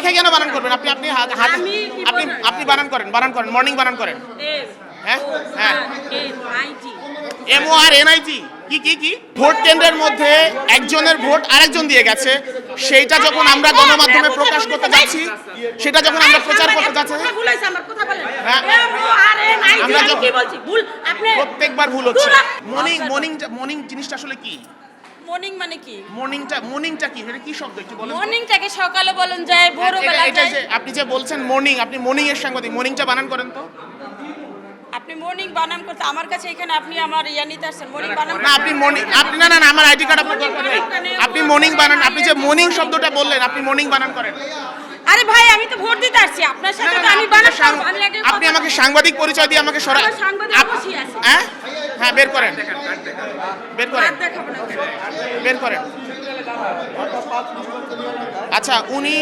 দেখে কেন বানান করবেন? আপনি আপনি আপনি আপনি বানান করেন মর্নিং বানান করেন। হ্যাঁ হ্যাঁ MORNIG কি ভোট কেন্দ্রের মধ্যে একজনের ভোট আরেকজন দিয়ে গেছে, সেইটা যখন আমরা গণমাধ্যমে প্রকাশ করতে যাচ্ছি, সেটা যখন আমরা প্রচার করতে যাচ্ছি, আমরা প্রত্যেকবার ভুল হচ্ছে। মর্নিং জিনিসটা আসলে কি? মর্নিং মানে কি? মর্নিংটা কি? এটা কি শব্দ একটু বলেন। মর্নিংটাকে সকালে বলেন যায়, ভোরবেলা যায়। আপনি যে বলছেন মর্নিং, আপনি মর্নিং এর সাংবাদিক, মর্নিংটা বানান করেন তো। আপনি মর্নিং বানান করতে আমার কাছে এখানে আপনি আমার নিতে আসছেন মর্নিং বানান না, আপনি মর্নিং আপনি না আমার আইডি কার্ড আপনার দরকার নেই। আপনি মর্নিং বানান, আপনি যে মর্নিং শব্দটা বললেন, আপনি মর্নিং বানান করেন। আরে ভাই, আমি তো ভোট দিতে আসছি, আপনার সাথে তো আমি বানান করব। আপনি আমাকে সাংবাদিক পরিচয় দিয়ে আমাকে সরান। হ্যাঁ হ্যাঁ, বের করেন বের করেন। আচ্ছা, উনি,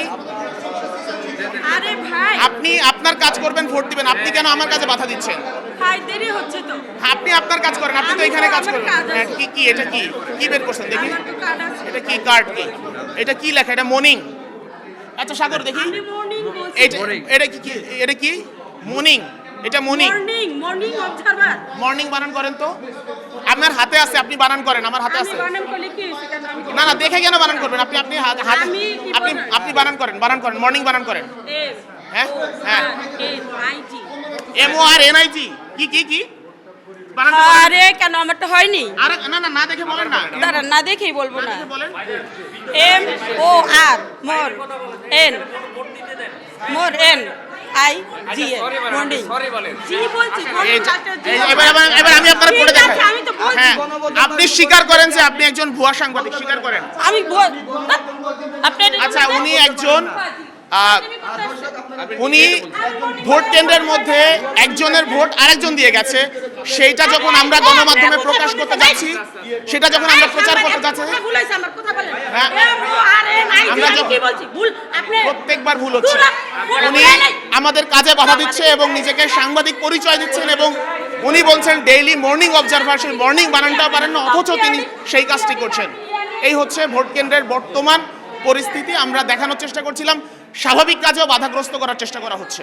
আরে ভাই, আপনি আপনার কাজ করবেন, ভোট দিবেন, আপনি কেন আমার কাছে বাধা দিচ্ছেন? ভাই দেরি হচ্ছে তো। আপনি আপনার কাজ করেন, আপনি তো এখানে কাজ করবেন। হ্যাঁ, কি এটা কি বের করছেন দেখি? এটা কি কার্ড? কি এটা? কি লেখা? এটা মর্নিং। আচ্ছা সাগর দেখি, আমি মর্নিং বলছি। এটা কি মর্নিং? এটা মর্নিং অবজারভার। মর্নিং বানান করেন তো। আপনার হাতে আছে, আপনি বানান করেন। আমার হাতে আছে। আমি বানান করলে কি হইছে? কেন আমি না দেখে কেন বানান করবেন? আপনি আপনি আপনি বানান করেন মর্নিং বানান করেন। হ্যাঁ হ্যাঁ MORNIG কি বানান করেন। আরে কেন আমারটা হয়নি? আরে না দেখে বলেন না। দাঁড়ান, না দেখেই বলবো না। বলেন MORNIG মর্নিং। জি বলছি, এবার আমি আপনার পড়ে দেখাই। আমি তো বলছি। হ্যাঁ, আপনি স্বীকার করেন যে আপনি একজন ভুয়া সাংবাদিক, স্বীকার করেন। আমি আপনার আচ্ছা, উনি একজন উনি ভোট কেন্দ্রের মধ্যে একজনের ভোট আরেকজন দিয়ে গেছে, সেইটা যখন আমরা গণমাধ্যমে প্রকাশ করতে যাচ্ছি, সেটা যখন আমরা প্রচার করতে যাচ্ছি, আমরা প্রত্যেকবার ভুল হচ্ছে। উনি আমাদের কাজে বাধা দিচ্ছে এবং নিজেকে সাংবাদিক পরিচয় দিচ্ছেন, এবং উনি বলছেন ডেইলি মর্নিং অবজারভার, সেই মর্নিং বানানটা পারেন না, অথচ তিনি সেই কাজটি করছেন। এই হচ্ছে ভোট কেন্দ্রের বর্তমান পরিস্থিতি। আমরা দেখানোর চেষ্টা করছিলাম স্বাভাবিক কাজেও বাধাগ্রস্ত করার চেষ্টা করা হচ্ছে।